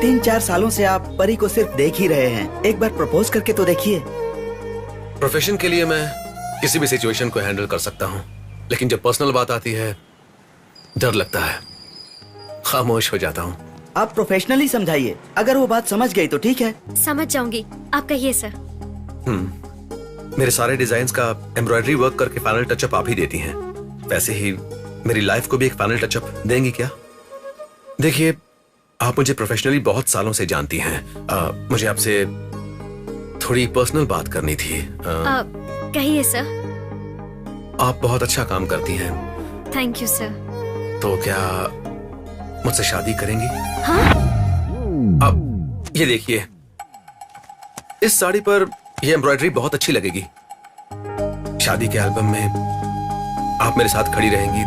3-4 सालों से आप परी को सिर्फ देख ही रहे हैं, एक बार प्रपोज करके तो देखिए। प्रोफेशन के लिए मैं किसी भी सिचुएशन को हैंडल कर सकता हूँ, लेकिन जब पर्सनल बात आती है डर लगता है, खामोश हो जाता हूँ। आप प्रोफेशनली समझाइए, अगर वो बात समझ गई तो ठीक है। समझ जाऊंगी, आप कहिए सर। मेरे सारे डिजाइन्स का एम्ब्रॉयडरी वर्क करके फाइनल टचअप आप ही देती हैं। वैसे ही मेरी लाइफ को भी एक फाइनल टचअप देंगी क्या? देखिए, आप मुझे प्रोफेशनली बहुत सालों से जानती हैं। मुझे आपसे थोड़ी पर्सनल बात करनी थी। कहिए सर। आप बहुत अच्छा काम करती हैं। Thank you sir. तो क्या मुझसे शादी करेंगी? हाँ? अब ये देखिए, इस साड़ी पर ये एम्ब्रॉयडरी बहुत अच्छी लगेगी। शादी के एल्बम में आप मेरे साथ खड़ी रहेंगी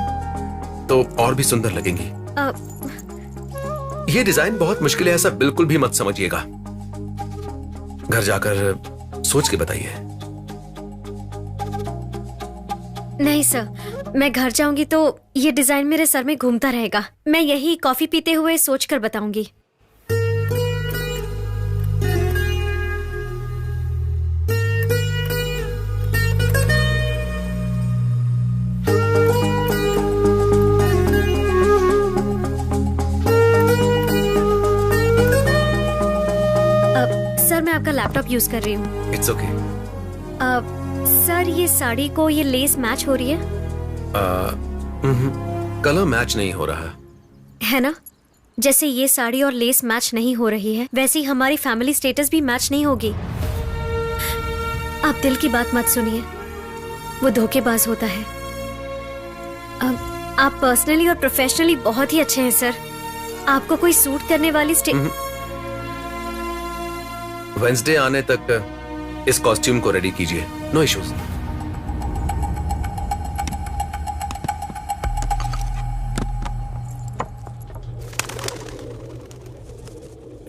तो और भी सुंदर लगेंगी। ये डिजाइन बहुत मुश्किल है, ऐसा बिल्कुल भी मत समझिएगा। घर जाकर सोच के बताइए। नहीं सर, मैं घर जाऊंगी तो ये डिजाइन मेरे सर में घूमता रहेगा। मैं यही कॉफी पीते हुए सोचकर बताऊंगी। सर, मैं आपका लैपटॉप यूज कर रही हूँ। It's okay. सर, ये साड़ी को ये लेस मैच हो रही है? कलर मैच नहीं हो रहा है ना? जैसे ये साड़ी और लेस मैच नहीं हो रही है, वैसे ही हमारी फैमिली स्टेटस भी मैच नहीं होगी। आप दिल की बात मत सुनिए, वो धोखेबाज होता है। आप पर्सनली और प्रोफेशनली बहुत ही अच्छे हैं सर। आपको कोई सूट करने वाली वेंसडे आने तक इस कॉस्ट्यूम को रेडी कीजिए। No issues.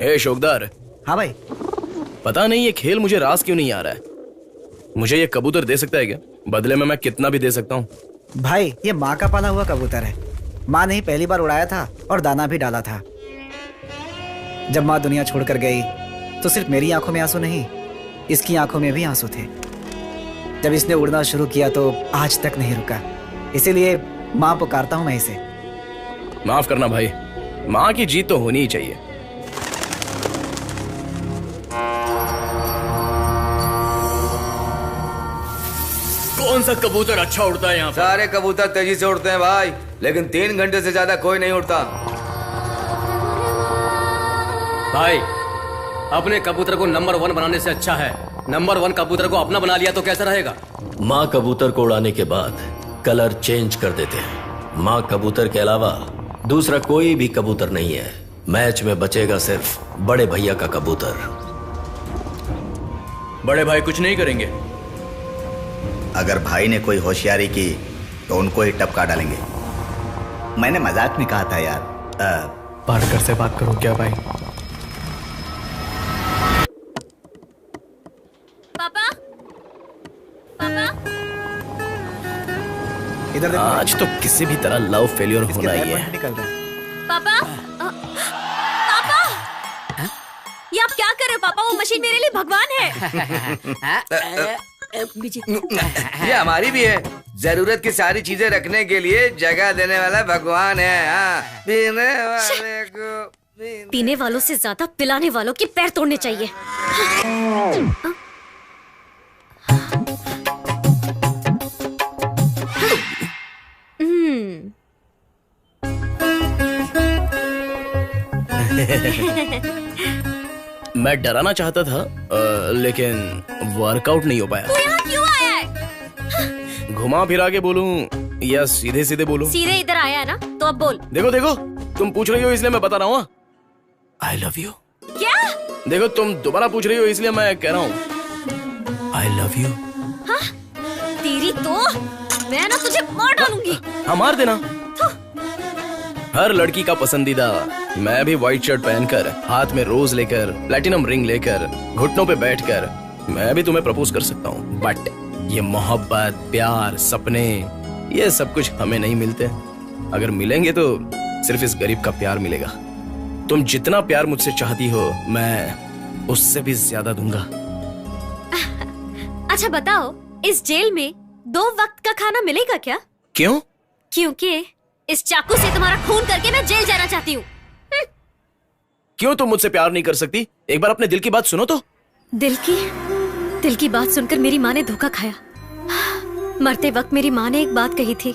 ए शोकदार। हाँ भाई। पता नहीं ये खेल मुझे रास क्यों नहीं आ रहा है। मुझे ये कबूतर दे सकता है क्या? बदले में मैं कितना भी दे सकता हूँ। भाई, ये माँ का पाला हुआ कबूतर है। माँ ने ही पहली बार उड़ाया था और दाना भी डाला था। जब माँ दुनिया छोड़कर गई तो सिर्फ मेरी आंखों में आंसू नहीं, इसकी आंखों में भी आंसू थे। जब इसने उड़ना शुरू किया तो आज तक नहीं रुका। इसीलिए माँ पुकारता हूँ मैं इसे। माफ करना भाई, माँ की जीत तो होनी ही चाहिए। कौन सा कबूतर अच्छा उड़ता है यहाँ पर? सारे कबूतर तेजी से उड़ते हैं भाई, लेकिन 3 घंटे से ज्यादा कोई नहीं उड़ता। भाई, अपने कबूतर को नंबर 1 बनाने से अच्छा है नंबर 1 कबूतर को अपना बना लिया तो कैसा रहेगा? माँ कबूतर को उड़ाने के बाद कलर चेंज कर देते हैं। माँ कबूतर के अलावा दूसरा कोई भी कबूतर नहीं है। मैच में बचेगा सिर्फ बड़े भैया का कबूतर। बड़े भाई कुछ नहीं करेंगे। अगर भाई ने कोई होशियारी की तो उनको ही टपका डालेंगे। मैंने मजाक में कहा था यार। पार्टनर से बात करो क्या भाई? पापा, पापा, इधर देखो। आज तो किसी भी तरह लव फेलियर होना ही है। निकल रहा है। पापा, पापा, ये आप क्या कर रहे हो पापा? वो मशीन मेरे लिए भगवान है। ये हमारी भी है। जरूरत की सारी चीजें रखने के लिए जगह देने वाला भगवान है। हाँ, पीने वालों से ज्यादा पिलाने वालों के पैर तोड़ने चाहिए। मैं डराना चाहता था लेकिन वर्कआउट नहीं हो पाया। तू यहाँ क्यों आया है? घुमा फिरा के बोलूं या सीधे सीधे बोलूं? सीधे इधर आया है ना, तो अब बोल। देखो देखो, तुम पूछ रही हो इसलिए मैं बता रहा हूँ। I love you. क्या? देखो तुम दोबारा पूछ रही हो इसलिए मैं कह रहा हूँ आई लव यू। हाँ? तेरी तो मैं ना तुझे मार डालूंगी। हाँ मार देना। हर लड़की का पसंदीदा। मैं भी व्हाइट शर्ट पहनकर, हाथ में रोज लेकर, प्लैटिनम रिंग लेकर, घुटनों पे बैठकर मैं भी तुम्हें प्रपोज कर सकता हूँ। बट ये मोहब्बत, प्यार, सपने, ये सब कुछ हमें नहीं मिलते। अगर मिलेंगे तो सिर्फ इस गरीब का प्यार मिलेगा। तुम जितना प्यार मुझसे चाहती हो मैं उससे भी ज्यादा दूंगा। अच्छा बताओ, इस जेल में 2 वक्त का खाना मिलेगा क्या? क्यों? क्योंकि इस चाकू से तुम्हारा खून करके मैं जेल जाना चाहती हूँ। क्यों तुम मुझसे प्यार नहीं कर सकती? एक बार अपने दिल की बात सुनो तो। दिल की बात सुनकर मेरी माँ ने धोखा खाया। मरते वक्त मेरी माँ ने एक बात कही थी,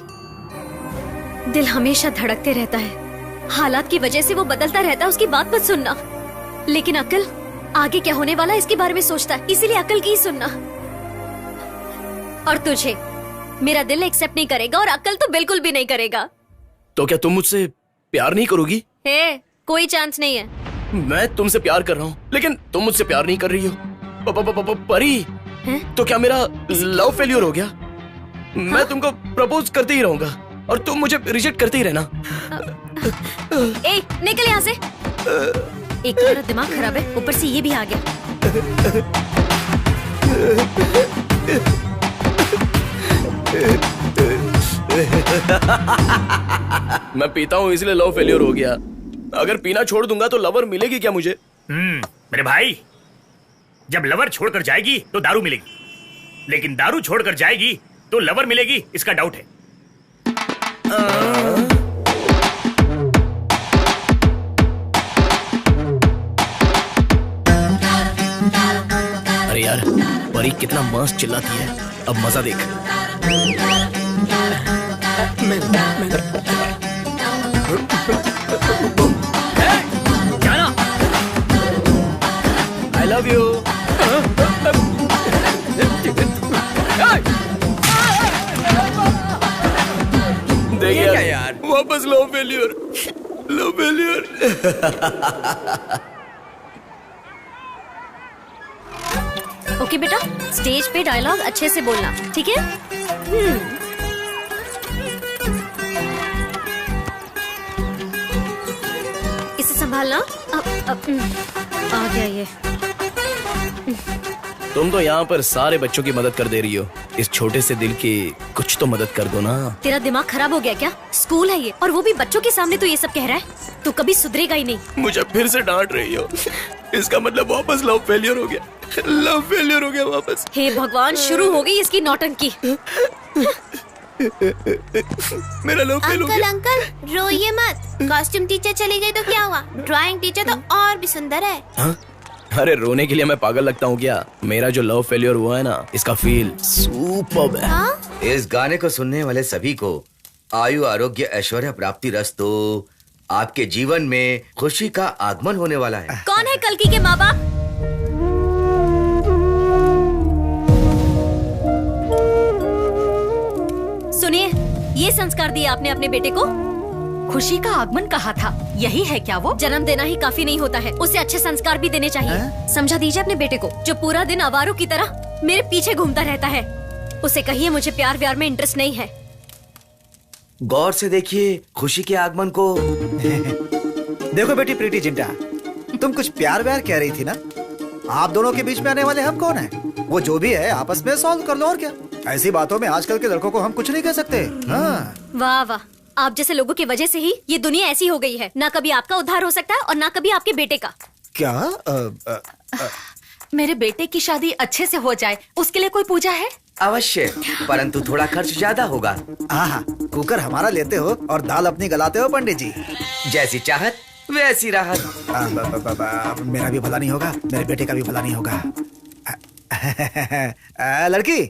दिल हमेशा धड़कते रहता है, हालात की वजह से वो बदलता रहता है, उसकी बात मत सुनना। लेकिन अक्ल आगे क्या होने वाला है इसके बारे में सोचता है, इसीलिए अक्ल की ही सुनना। और तुझे मेरा दिल एक्सेप्ट नहीं करेगा और अक्ल तो बिल्कुल भी नहीं करेगा। तो क्या तुम मुझसे प्यार नहीं करोगी? कोई चांस नहीं है। मैं तुमसे प्यार कर रहा हूँ लेकिन तुम मुझसे प्यार नहीं कर रही हो। परी तो क्या मेरा लव फेल्योर हो गया? मैं तुमको प्रपोज करते ही रहूंगा और तुम मुझे रिजेक्ट करते ही रहना। निकल यहाँ से। एक तो मेरा दिमाग खराब है, ऊपर से ये भी आ गया। मैं पीता हूँ इसलिए लव फेल्योर हो गया। अगर पीना छोड़ दूंगा तो लवर मिलेगी क्या मुझे? मेरे भाई, जब लवर छोड़कर जाएगी तो दारू मिलेगी, लेकिन दारू छोड़कर जाएगी तो लवर मिलेगी, इसका डाउट है। अरे यार, परी कितना मस्त चिल्लाती है, अब मजा देख। जाना। I love you. देख यार, वापस लो फेल्योर। ओके बेटा, स्टेज पे डायलॉग अच्छे से बोलना, ठीक है? इसे संभालना। आ गया ये। तुम तो यहाँ पर सारे बच्चों की मदद कर दे रही हो, इस छोटे से दिल की कुछ तो मदद कर दो ना। तेरा दिमाग खराब हो गया क्या? स्कूल है ये, और वो भी बच्चों के सामने तो ये सब कह रहा है। तू कभी सुधरेगा ही नहीं। मुझे फिर से डांट रही हो, इसका मतलब वापस लव फेलियर हो गया। लव फेलियर हो गया वापस। हे भगवान, शुरू हो गई इसकी नौटंकी। मेरा लव फेल हो गया। अंकल रोइए मत, कॉस्ट्यूम टीचर चली गई तो क्या हुआ, ड्राइंग टीचर तो और भी सुंदर है। हाँ? अरे रोने के लिए मैं पागल लगता हूँ क्या? मेरा जो लव फेलियर हुआ है ना, इसका फील सुपर्ब है। हाँ? इस गाने को सुनने वाले सभी को आयु आरोग्य ऐश्वर्य प्राप्ति रस्तो। आपके जीवन में खुशी का आगमन होने वाला है। कौन है कल्कि के माँ बाप? सुनिए, ये संस्कार दिया आपने अपने बेटे को? खुशी का आगमन कहा था, यही है क्या वो? जन्म देना ही काफी नहीं होता है, उसे अच्छे संस्कार भी देने चाहिए। समझा दीजिए अपने बेटे को, जो पूरा दिन आवारों की तरह मेरे पीछे घूमता रहता है। उसे कहिए मुझे प्यार व्यार में इंटरेस्ट नहीं है। गौर से देखिए खुशी के आगमन को। देखो बेटी प्रीति जिंटा, तुम कुछ प्यार व्यार कह रही थी ना? आप दोनों के बीच में आने वाले हम कौन हैं? वो जो भी है आपस में सॉल्व कर लो, और क्या। ऐसी बातों में आजकल के लड़कों को हम कुछ नहीं कह सकते। हाँ। वाह वाह, आप जैसे लोगों की वजह से ही ये दुनिया ऐसी हो गई है। ना कभी आपका उद्धार हो सकता है और ना कभी आपके बेटे का। क्या? मेरे बेटे की शादी अच्छे से हो जाए, उसके लिए कोई पूजा है? अवश्य, परंतु थोड़ा खर्च ज्यादा होगा। हाँ, कुकर हमारा लेते हो और दाल अपनी गलाते हो पंडित जी। जैसी चाहत वैसी राहत। मेरा भी भला नहीं होगा, मेरे बेटे का भी भला नहीं होगा। लड़की,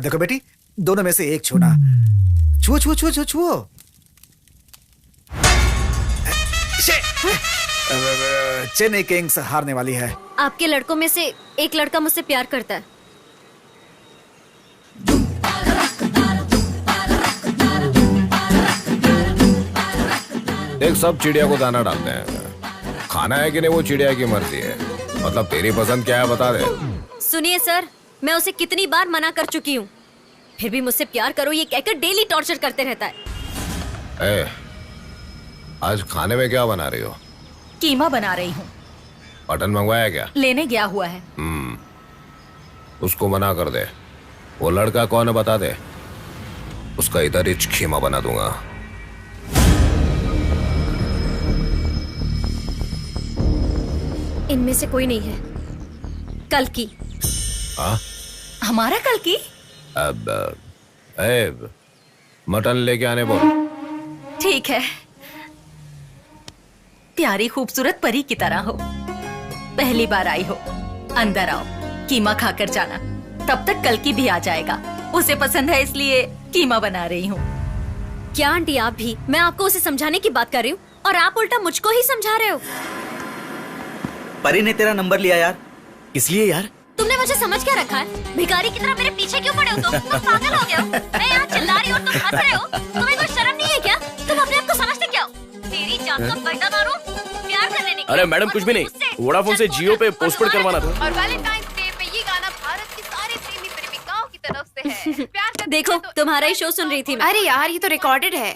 देखो बेटी, दोनों में से एक छूना। छुओ छुओ छुओ छुओ छुओ। चेन्नई किंग्स हारने वाली है। आपके लड़कों में से एक लड़का मुझसे प्यार करता है। देख, सब चिड़िया को दाना डालते हैं, खाना है कि नहीं वो चिड़िया की मर्जी है। मतलब तेरी पसंद क्या है बता दे। सुनिए सर, मैं उसे कितनी बार मना कर चुकी हूँ, फिर भी मुझसे प्यार करो ये कहकर डेली टॉर्चर करते रहता है। आज खाने में क्या बना रही हो? कीमा बना रही हूँ। मटन मंगवाया क्या? लेने गया हुआ है। उसको मना कर दे। वो लड़का कौन है बता दे, उसका इधर ही खीमा बना दूंगा। इनमें से कोई नहीं है। कल की। हमारा कल की? अब मटन लेके आने बोल। ठीक है। प्यारी खूबसूरत परी की तरह हो, पहली बार आई हो, अंदर आओ, कीमा खाकर जाना। तब तक कल की भी आ जाएगा। उसे पसंद है इसलिए कीमा बना रही हूँ। क्या आंटी आप भी? मैं आपको उसे समझाने की बात कर रही हूँ और आप उल्टा मुझको ही समझा रहे हो। परी ने तेरा नंबर लिया यार। इसलिए यार तुमने मुझे समझ क्या रखा है? भिखारी की तरह मेरे पीछे क्यों पड़े हो तुम पागल हो गए हो? मैं यहाँ चिल्ला रही हूँ और तुम हंस रहे हो। तुम्हें कोई शर्म नहीं है क्या? तुम अपने आप को समझते क्या हो? तेरी जान का बड़ा मारो प्यार करने नहीं। अरे मैडम कुछ भी नहीं, वोडाफोन से जियो पे पोस्टपेड करवाना था। और वैलेंटाइंस डे पे ये गाना भारत की सारे प्रेमी प्रेमिकाओं की तरफ से है। प्यार करते देखो तुम्हारा ही शो सुन रही थी मैं। अरे यार ये तो रिकॉर्डेड है।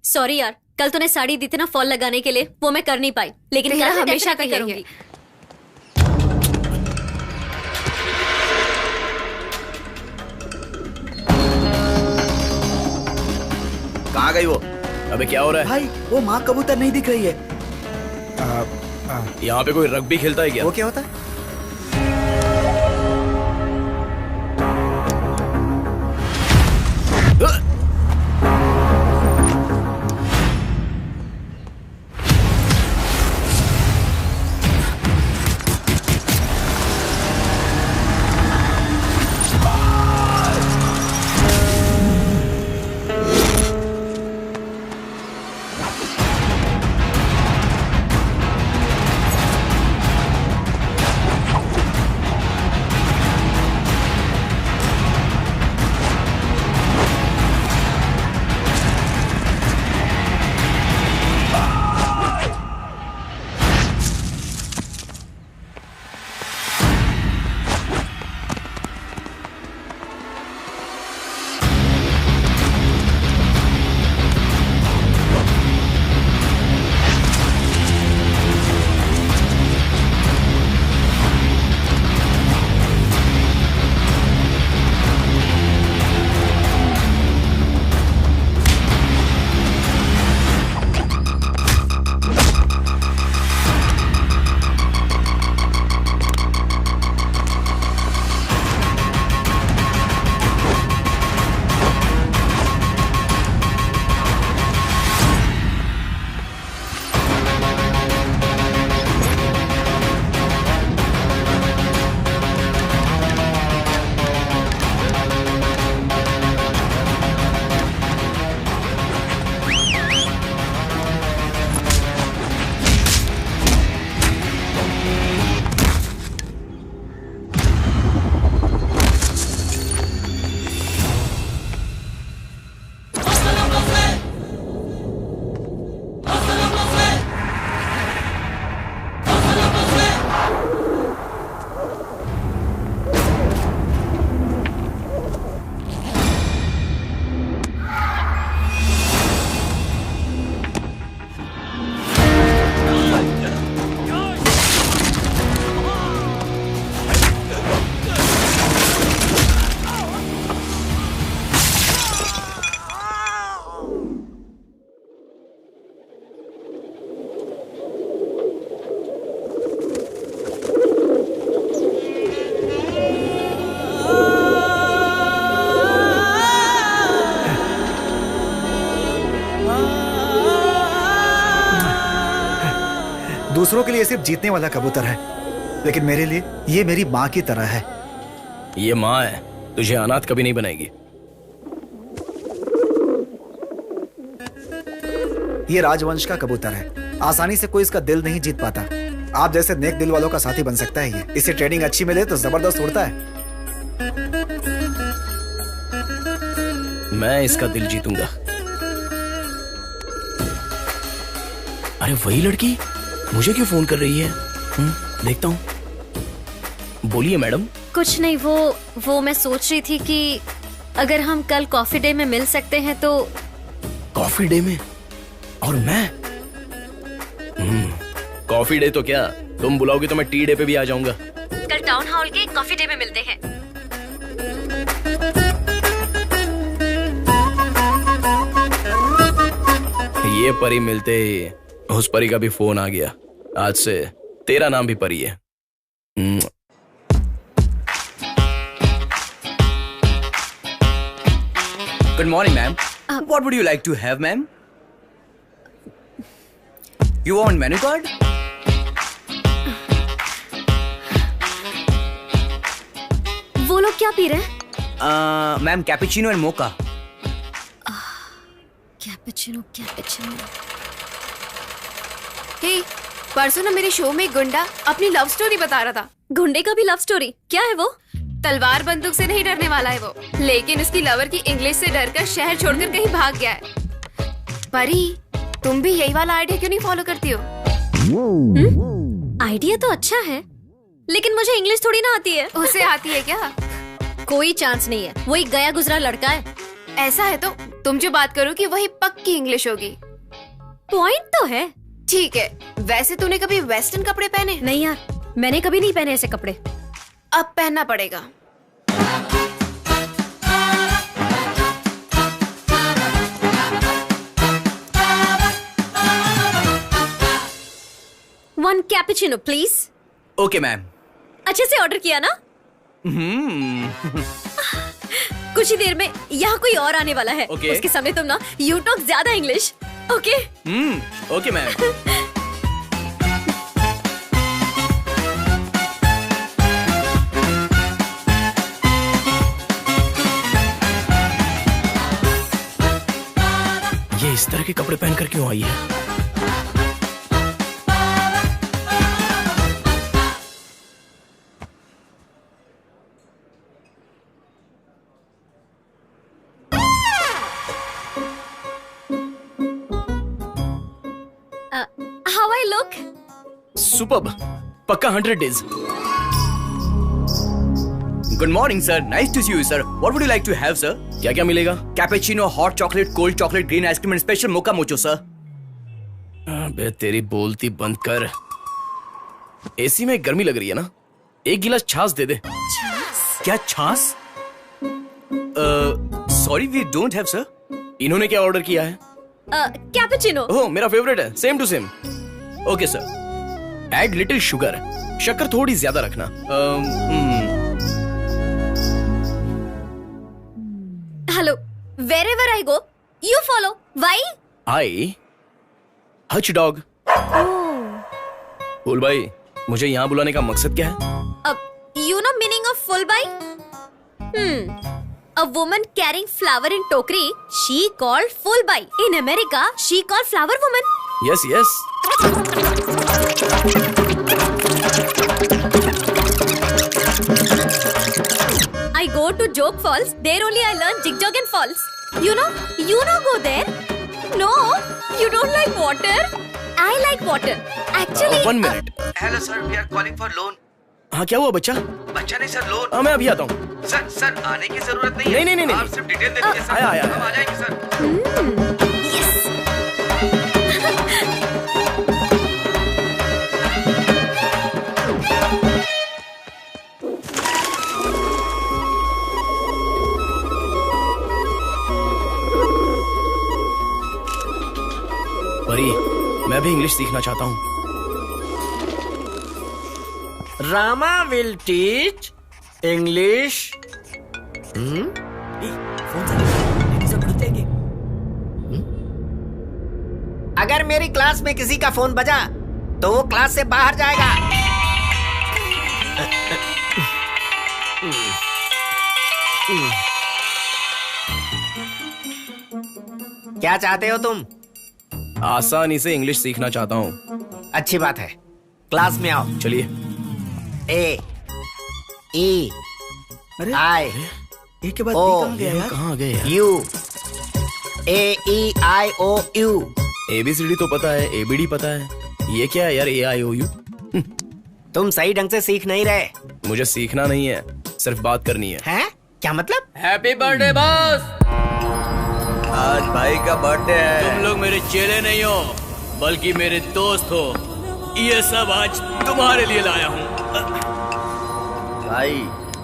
सॉरी यार, कल तूने साड़ी दी थी ना फॉल लगाने के लिए, वो मैं कर नहीं पाई, लेकिन तेरा कल हमेशा का करूंगी। कहाँ गई वो? अबे क्या हो रहा है भाई? वो माँ कबूतर नहीं दिख रही है। यहाँ पे कोई रग्बी खेलता है क्या? वो क्या होता है? दूसरों के लिए सिर्फ जीतने वाला कबूतर है, लेकिन मेरे लिए ये मेरी माँ की तरह है। ये माँ है, तुझे अनाथ कभी नहीं बनाएगी। ये राजवंश का कबूतर है, आसानी से कोई इसका दिल नहीं जीत पाता। आप जैसे नेक दिल वालों का साथी बन सकता है ये। इसे ट्रेनिंग अच्छी मिले तो जबरदस्त उड़ता है। मैं इसका दिल जीतूंगा। अरे वही लड़की मुझे क्यों फोन कर रही है? देखता हूँ। बोलिए मैडम। कुछ नहीं, वो मैं सोच रही थी कि अगर हम कल कॉफी डे में मिल सकते हैं तो। कॉफी डे में? और मैं? कॉफी डे तो क्या, तुम बुलाओगे तो मैं टी डे पे भी आ जाऊंगा। कल टाउन हॉल के कॉफी डे में मिलते हैं। ये परी मिलते ही उस परी का भी फोन आ गया। आज से तेरा नाम भी परी है। Good morning, ma'am. What would you like to have, ma'am? You want menu card? वो लोग क्या पी रहे हैं? Ma'am cappuccino and mocha. Cappuccino cappuccino. Hey, परसों ना मेरे शो में एक गुंडा अपनी लव स्टोरी बता रहा था। गुंडे का भी लव स्टोरी? क्या है वो? तलवार बंदूक से नहीं डरने वाला है वो, लेकिन उसकी लवर की इंग्लिश से डरकर शहर छोड़कर कहीं भाग गया है। परी, तुम भी यही वाला आइडिया क्यों नहीं फॉलो करती हो? आइडिया तो अच्छा है, लेकिन मुझे इंग्लिश थोड़ी ना आती है। उसे आती है क्या? कोई चांस नहीं है, वो एक गया गुजरा लड़का है। ऐसा है तो तुम जो बात करोगी वही पक्की इंग्लिश होगी। पॉइंट तो है। ठीक है, वैसे तूने कभी वेस्टर्न कपड़े पहने? नहीं यार, मैंने कभी नहीं पहने ऐसे कपड़े। अब पहनना पड़ेगा। One cappuccino please. Okay ma'am. अच्छे से ऑर्डर किया ना? कुछ ही देर में यहाँ कोई और आने वाला है। Okay. उसके सामने तुम ना यू टॉक ज्यादा इंग्लिश। Okay okay ma'am. ये इस तरह के कपड़े पहनकर क्यों आई है? How I look? सुपर्ब, पक्का 100 days। Good morning sir, nice to see you sir. What would you like to have sir? क्या क्या मिलेगा? Cappuccino, hot chocolate, cold chocolate, green ice cream and special mocha macho sir. अबे तेरी बोलती बंद कर। AC में गर्मी लग रही है ना, एक गिलास छाछ दे दे। क्या छाछ? Sorry we don't have sir. इन्होंने क्या ऑर्डर किया है? कैपेचिनो। ओह मेरा फेवरेट है, same to same. Okay sir, add little sugar, शक्कर थोड़ी ज्यादा रखना। Hello, wherever I go, you follow. Why? I hutch dog. Fool भाई, मुझे यहाँ बुलाने का मकसद क्या है? You know meaning of full buy? A woman carrying flower in टोकरी, she called full buy. In America, she called flower woman. Yes yes. I go to Joke Falls. There only I learn jig jog and falls. You know go there. No, you don't like water. I like water. Actually. 1 minute. Hello sir, we are calling for loan. हाँ क्या हुआ बच्चा? बच्चा नहीं sir, loan. हाँ मैं अभी आता हूँ। सर आने की जरूरत नहीं है। नहीं। आप सिर्फ डिटेल दे दीजिए सर। आया। हम आ जाएंगे सर। परी, मैं भी इंग्लिश सीखना चाहता हूँ। Rama will teach English. अगर मेरी क्लास में किसी का फोन बजा तो वो क्लास से बाहर जाएगा। क्या चाहते हो तुम? आसानी से इंग्लिश सीखना चाहता हूँ। अच्छी बात है, क्लास में आओ। चलिए। ए ई आई ए के बाद ओ कहाँ गए यार? U A E I O U. ABCD तो पता है, ABD पता है, ये क्या है यार AIOU? तुम सही ढंग से सीख नहीं रहे। मुझे सीखना नहीं है, सिर्फ बात करनी है। हैं? क्या मतलब? Happy birthday boss. आज भाई का बर्थडे है। तुम लोग मेरे चेले नहीं हो, बल्कि मेरे दोस्त हो। ये सब आज तुम्हारे लिए लाया हूँ। भाई,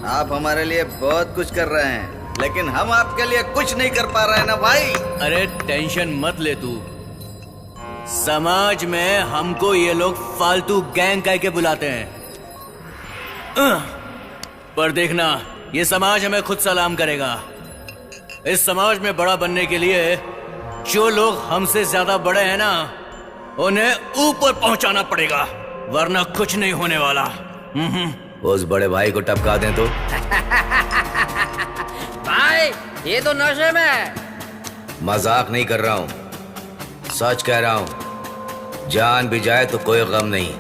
आप हमारे लिए बहुत कुछ कर रहे हैं, लेकिन हम आपके लिए कुछ नहीं कर पा रहे हैं ना भाई। अरे टेंशन मत ले तू, समाज में हमको ये लोग फालतू गैंग कह के बुलाते हैं, पर देखना ये समाज हमें खुद सलाम करेगा। इस समाज में बड़ा बनने के लिए जो लोग हमसे ज्यादा बड़े हैं ना, उन्हें ऊपर पहुंचाना पड़ेगा, वरना कुछ नहीं होने वाला। उस बड़े भाई को टपका दें तो। भाई ये तो नशे में है। मजाक नहीं कर रहा हूं, सच कह रहा हूं। जान भी जाए तो कोई गम नहीं।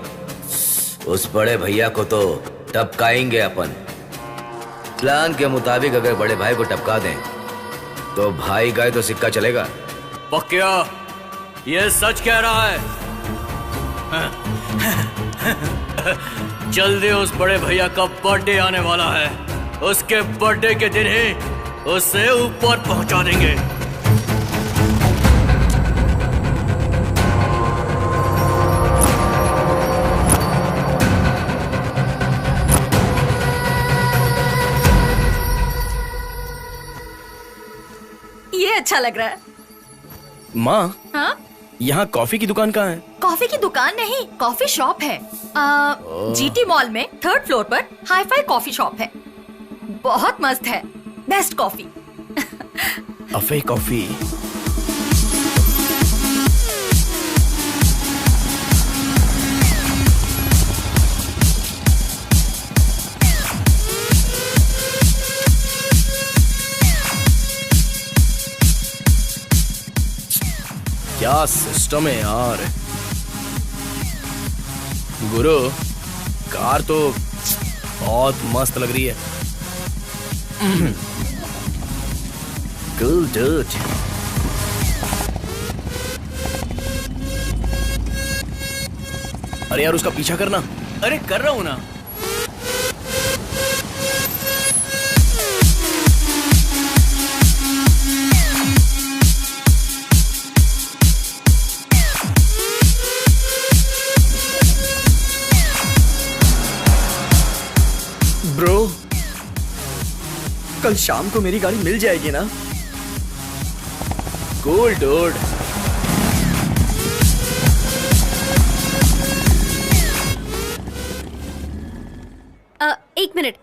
उस बड़े भैया को तो टपकाएंगे अपन। प्लान के मुताबिक अगर बड़े भाई को टपका दें तो भाई गए तो सिक्का चलेगा। पक्का ये सच कह रहा है। जल्दी उस बड़े भैया का बर्थडे आने वाला है, उसके बर्थडे के दिन ही उसे ऊपर पहुंचा देंगे। ये अच्छा लग रहा है। माँ, हाँ? यहाँ कॉफी की दुकान कहाँ है? कॉफी की दुकान नहीं, कॉफी शॉप है। जीटी मॉल में 3rd फ्लोर पर हाई-फाई कॉफी शॉप है। बहुत मस्त है, बेस्ट कॉफी। अफे कॉफी। क्या सिस्टम है यार। गुरु, कार तो बहुत मस्त लग रही है। Cool dude. अरे यार उसका पीछा करना। अरे कर रहा हूं ना। ब्रो, कल शाम को मेरी गाड़ी मिल जाएगी ना? Cool dude. एक मिनट,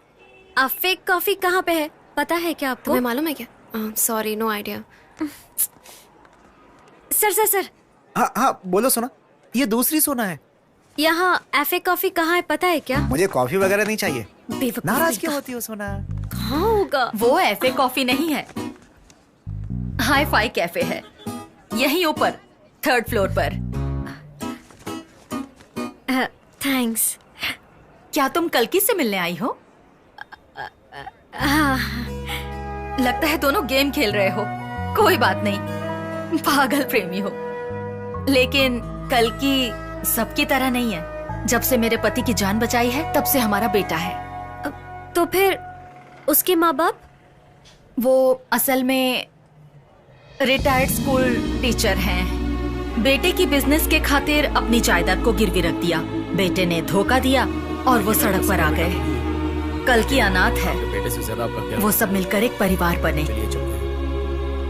फेक कॉफी कहाँ पे है, पता है क्या आपको? तुम्हें मालूम है क्या? Sorry, no idea. सर। हाँ हाँ बोलो सोना, ये दूसरी सोना है। यहाँ एफे कॉफी कहाँ है, पता है क्या? मुझे कॉफी वगैरह नहीं चाहिए। बेवकूफ नाराज क्यों होती हो सोना? कहाँ होगा? वो एफे कॉफी नहीं है, हाई फाई कैफे है, यहीं ऊपर 3rd फ्लोर पर। थैंक्स। क्या तुम कल्की से मिलने आई हो? लगता है दोनों गेम खेल रहे हो। कोई बात नहीं, पागल प्रेमी हो। लेकिन कल्की सबकी तरह नहीं है। जब से मेरे पति की जान बचाई है तब से हमारा बेटा है। तो फिर उसके माँ बाप? वो असल में रिटायर्ड स्कूल टीचर हैं। बेटे की बिजनेस के खातिर अपनी जायदाद को गिरवी रख दिया। बेटे ने धोखा दिया और वो सड़क पर आ गए। कल्की अनाथ है। बेटे से ज्यादा आपका क्या? वो सब मिलकर एक परिवार बने।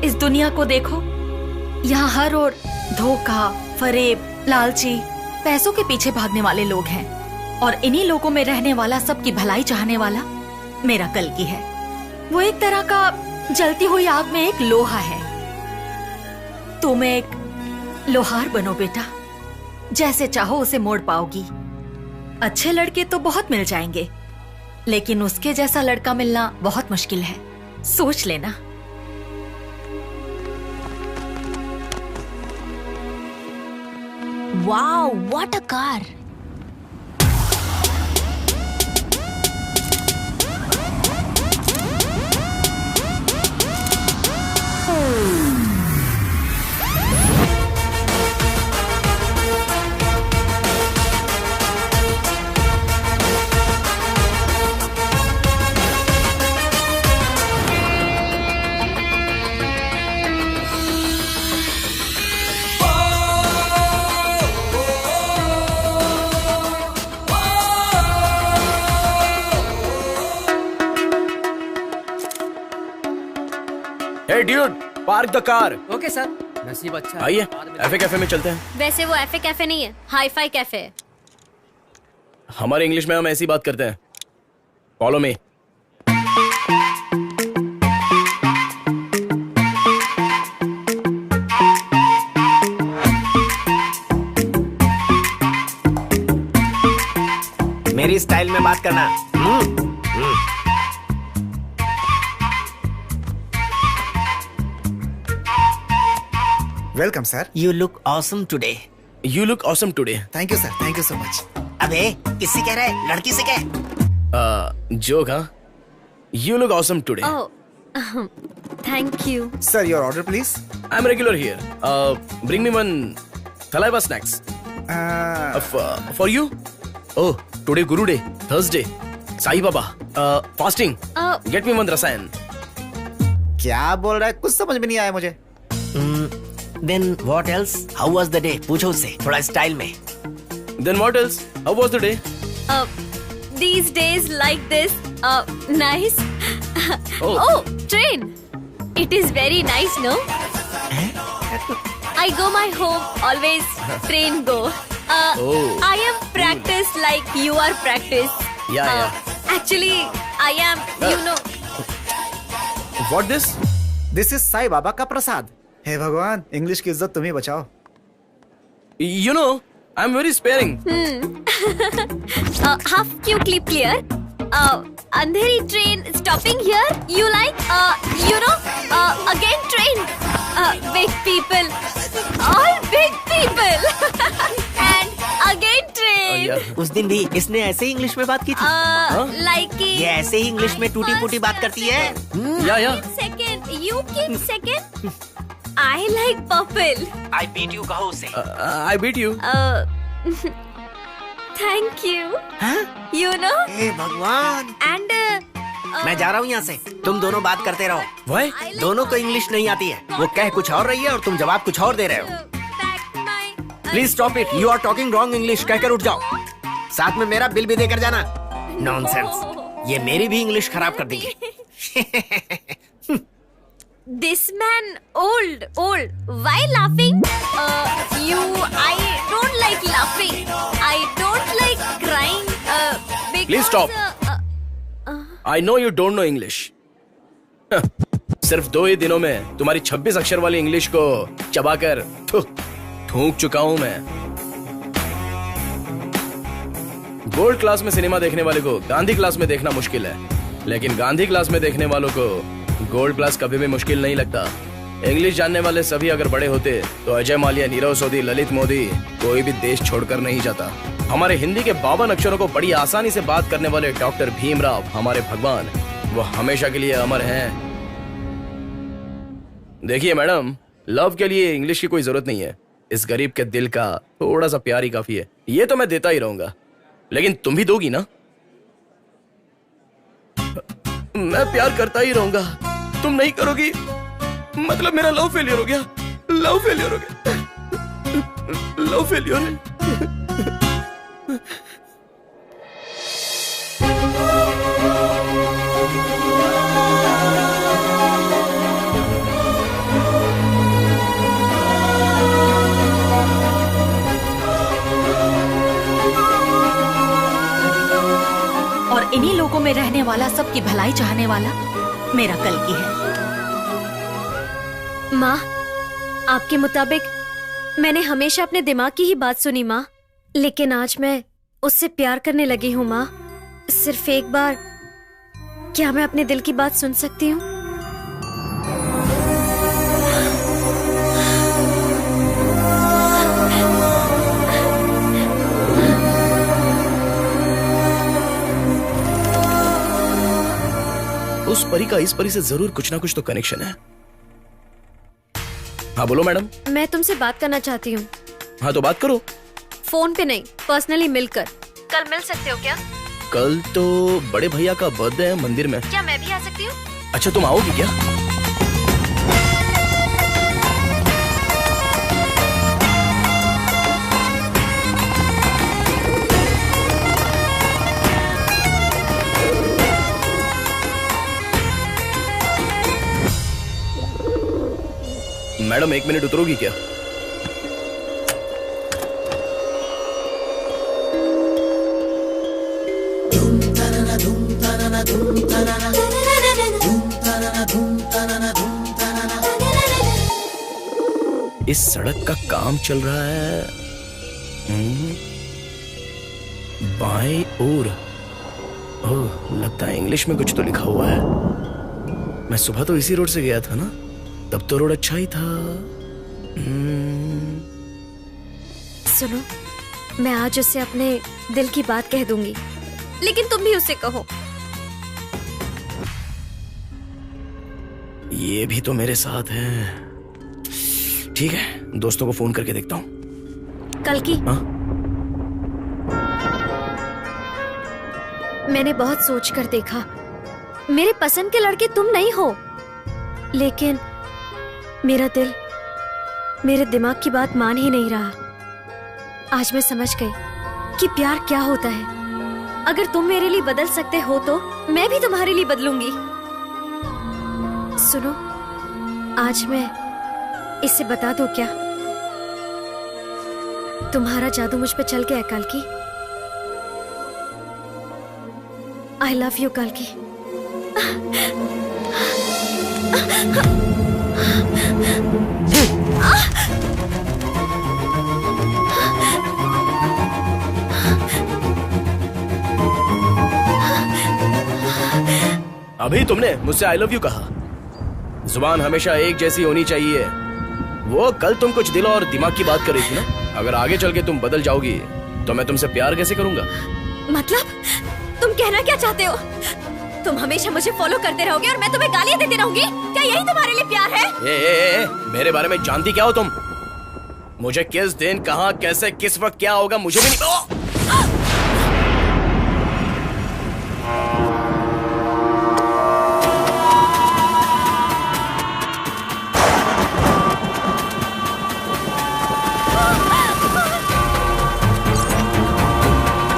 इस दुनिया को देखो, यहाँ हर ओर धोखा, फरेब, लालची, पैसों के पीछे भागने वाले लोग हैं। और इन्हीं लोगों में रहने वाला, सबकी भलाई चाहने वाला मेरा कल्की है। वो एक तरह का जलती हुई आग में एक लोहा है। तुम एक लोहार बनो बेटा, जैसे चाहो उसे मोड़ पाओगी। अच्छे लड़के तो बहुत मिल जाएंगे, लेकिन उसके जैसा लड़का मिलना बहुत मुश्किल है। सोच लेना। Wow, what a car! Hey dude, park the car. Okay sir. नसीब अच्छा। आइए एफए कैफे में चलते हैं। वैसे वो एफए कैफे नहीं है, हाई फाई कैफे है। हमारे इंग्लिश में हम ऐसी बात करते हैं। Follow me. मेरी स्टाइल में बात करना। Welcome sir. You look awesome today. You look awesome today. Thank you sir, thank you so much. अबे किससे कह रहा है? लड़की से कह। जोक हाँ? You look awesome today. Oh, thank you. Sir, your order please. I'm regular here. Bring me one Thalaiva snacks. For you? Oh, today Guru Day, Thursday. Sai Baba. Fasting. Get me one Rasayan. क्या बोल रहा है? कुछ समझ में नहीं आया मुझे। Then what else? How was the day? पूछो उससे थोड़ा स्टाइल में। Then what else? How was the day? These days like this. Nice. Oh, train. It is very nice, no? I go my home always train go. I am practice like you are practice. Yeah. Actually, I am. You know. What this? This is Sai Baba का प्रसाद। हे भगवान, English की इज्जत तुम ही बचाओ। You know, I'm very sparing. Half क्यों clip clear? Andheri train stopping here. You like? You know? Again train. Big people. All big people. And again train. उस दिन भी इसने ऐसे ही इंग्लिश में बात की थी। Like ये ऐसे ही इंग्लिश में टूटी फूटी बात करती है। Yeah. Second, you keep second. I like purple. I beat you कहो उसे। I beat you. Thank you. You know? हे भगवान। And मैं जा रहा हूँ यहाँ से। तुम दोनों बात करते रहो। Why? दोनों को इंग्लिश नहीं आती है। वो कह कुछ और रही है और तुम जवाब कुछ और दे रहे हो। Please stop it. You are talking wrong English. कहकर उठ जाओ। साथ में मेरा बिल भी देकर जाना। नॉनसेंस। ये मेरी भी इंग्लिश खराब कर देंगे। This man old. Why laughing? I don't like laughing. I don't like crying. Because, Please stop. I know you don't know English. सिर्फ 2 ही दिनों में तुम्हारी 26 अक्षर वाली इंग्लिश को चबाकर थूक चुका हूं मैं। गोल्ड क्लास में सिनेमा देखने वाले को गांधी क्लास में देखना मुश्किल है, लेकिन गांधी क्लास में देखने वालों को गोल्ड क्लास कभी भी मुश्किल नहीं लगता। इंग्लिश जानने वाले सभी अगर बड़े होते तो अजय माल्या, नीरव सोधी, ललित मोदी कोई भी देश छोड़कर नहीं जाता। हमारे हिंदी के 52 अक्षरों को बड़ी आसानी से बात करने वाले डॉक्टर भीमराव हमारे भगवान, वो हमेशा के लिए अमर हैं। देखिए मैडम, लव के लिए इंग्लिश की कोई जरूरत नहीं है। इस गरीब के दिल का थोड़ा सा प्यार ही काफी है। ये तो मैं देता ही रहूंगा, लेकिन तुम भी दोगी ना? मैं प्यार करता ही रहूंगा, तुम नहीं करोगी मतलब मेरा लव फेलियर हो गया। लव फेलियर हो गया। लव फेलियर है। और इन्हीं लोगों में रहने वाला, सबकी भलाई चाहने वाला मेरा कल्कि है। माँ, आपके मुताबिक मैंने हमेशा अपने दिमाग की ही बात सुनी माँ, लेकिन आज मैं उससे प्यार करने लगी हूँ माँ। सिर्फ एक बार क्या मैं अपने दिल की बात सुन सकती हूँ? उस परी का इस परी से जरूर कुछ ना कुछ तो कनेक्शन है। हाँ बोलो मैडम। मैं तुमसे बात करना चाहती हूँ। हाँ तो बात करो। फोन पे नहीं, पर्सनली मिलकर। कल मिल सकते हो क्या? कल तो बड़े भैया का बर्थडे है मंदिर में। क्या मैं भी आ सकती हूँ? अच्छा तुम आओगी क्या? मैडम 1 मिनट उतरोगी क्या? इस सड़क का काम चल रहा है बाएं ओर। ओह, लगता है इंग्लिश में कुछ तो लिखा हुआ है। मैं सुबह तो इसी रोड से गया था ना, तब तो रोड अच्छा ही था। सुनो, मैं आज उससे अपने दिल की बात कह दूंगी, लेकिन तुम भी उससे कहो। ये भी तो मेरे साथ है। ठीक है, दोस्तों को फोन करके देखता हूँ। कल की मैंने बहुत सोच कर देखा, मेरे पसंद के लड़के तुम नहीं हो, लेकिन मेरा दिल मेरे दिमाग की बात मान ही नहीं रहा। आज मैं समझ गई कि प्यार क्या होता है। अगर तुम मेरे लिए बदल सकते हो तो मैं भी तुम्हारे लिए बदलूंगी। सुनो, आज मैं इससे बता दूं क्या? तुम्हारा जादू मुझ पे चल गया कल्कि। आई लव यू कल्कि। अभी तुमने मुझसे आई लव यू कहा। जुबान हमेशा एक जैसी होनी चाहिए। वो कल तुम कुछ दिल और दिमाग की बात कर रही थी ना। अगर आगे चल के तुम बदल जाओगी तो मैं तुमसे प्यार कैसे करूंगा? मतलब तुम कहना क्या चाहते हो? तुम हमेशा मुझे फॉलो करते रहोगे और मैं तुम्हें गालियां देती रहूंगी? क्या यही तुम्हारे लिए प्यार है? ए, मेरे बारे में जानती क्या हो तुम? मुझे किस दिन, कहां, कैसे, किस वक्त क्या होगा मुझे भी नहीं।